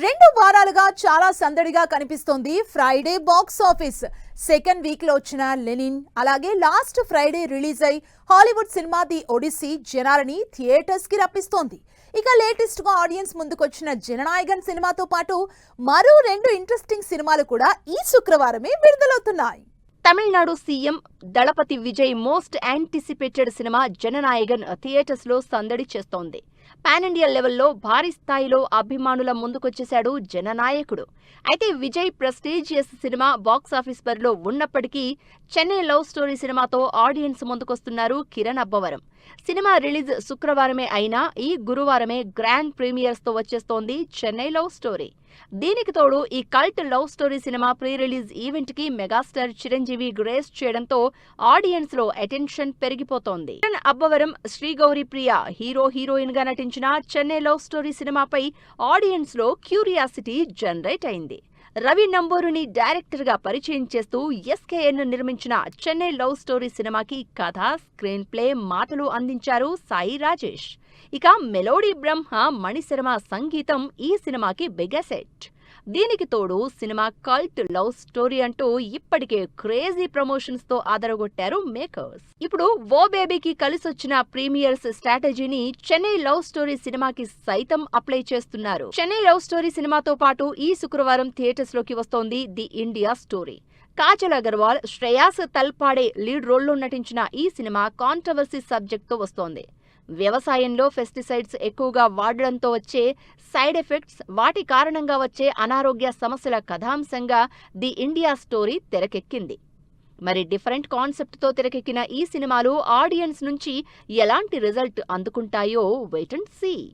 2 వారాలుగా చాలా సందడిగా కనిపిస్తోంది Friday box office. Second week లో వచ్చిన లెనిన్, అలాగే లాస్ట్ ఫ్రైడే రిలీజ్ అయి హాలీవుడ్ సినిమా ది ఒడిస్సీ జనాలని థియేటర్స్ కి రప్పిస్తోంది. ఇక లేటెస్ట్ గా ఆడియన్స్ ముందుకొచ్చిన జననాయగన్ సినిమాతో పాటు మరో 2 ఇంట్రెస్టింగ్ సినిమాలు కూడా ఈ శుక్రవారమే విడుదలవుతున్నాయి. Tamil Nadu CM Thalapathy Vijay most anticipated సినిమా జననాయగన్ థియేటర్స్ లో సందడి చేస్తోంది. పాన్ ఇండియా లెవెల్లో భారీ స్థాయిలో అభిమానుల ముందుకొచ్చేశాడు జననాయకుడు. అయితే విజయ్ ప్రెస్టీజియస్ సినిమా బాక్సాఫీస్ బరిలో ఉన్నప్పటికీ చెన్నై లవ్ స్టోరీ సినిమాతో ఆడియన్స్ ముందుకొస్తున్నారు కిరణ్ అబ్బవరం. సినిమా రిలీజ్ శుక్రవారమే అయినా ఈ గురువారమే గ్రాండ్ ప్రీమియర్స్ తో వచ్చేస్తోంది చెన్నై లవ్ స్టోరీ. దీనికి తోడు ఈ cult love story cinema pre release event కి మెగాస్టార్ చిరంజీవి గ్రేస్ చేయడంతో ఆడియన్స్ లో అటెన్షన్ పెరిగిపోతోంది. కిరణ్ అబ్బవరం, శ్రీగౌరి ప్రియ హీరోయిన్ గా నటించిన చెన్నై లవ్ స్టోరీ సినిమాపై ఆడియన్స్ లో క్యూరియాసిటీ జనరేట్ అయింది. రవి నంబూరుని డైరెక్టర్ గా పరిచయం చేస్తూ ఎస్కేఎన్ నిర్మించిన చెన్నై లవ్ స్టోరీ సినిమాకి కథ, స్క్రీన్ ప్లే, మాటలు అందించారు సాయి రాజేష్. ఇక మెలోడీ బ్రహ్మ మణిశర్మ సంగీతం ఈ సినిమాకి బిగ్ అసెట్. దీనికి తోడు సినిమా కల్ట్ లవ్ స్టోరీ అంటూ ఇప్పటికే క్రేజీ ప్రమోషన్స్ తో ఆదరగొట్టారు మేకర్స్. ఇప్పుడు ఓ బేబీకి కలిసొచ్చిన ప్రీమియర్స్ స్ట్రాటజీని చెన్నై లవ్ స్టోరీ సినిమాకి సైతం అప్లై చేస్తున్నారు. చెన్నై లవ్ స్టోరీ సినిమాతో పాటు ఈ శుక్రవారం థియేటర్స్ లోకి వస్తోంది the India story. Kajal Agarwal, Shreyas Talpade lead రోల్లో నటించిన ఈ సినిమా కాంట్రవర్సీ సబ్జెక్ట్ తో వస్తోంది. వ్యవసాయంలో పెస్టిసైడ్స్ ఎక్కువగా వాడడంతో వచ్చే సైడ్ ఎఫెక్ట్స్, వాటి కారణంగా వచ్చే అనారోగ్య సమస్యల కథాంశంగా ది ఇండియా స్టోరీ తెరకెక్కింది. మరి డిఫరెంట్ కాన్సెప్ట్తో తెరకెక్కిన ఈ సినిమాలు ఆడియన్స్ నుంచి ఎలాంటి రిజల్ట్ అందుకుంటాయో వెయిట్ అండ్ సీ.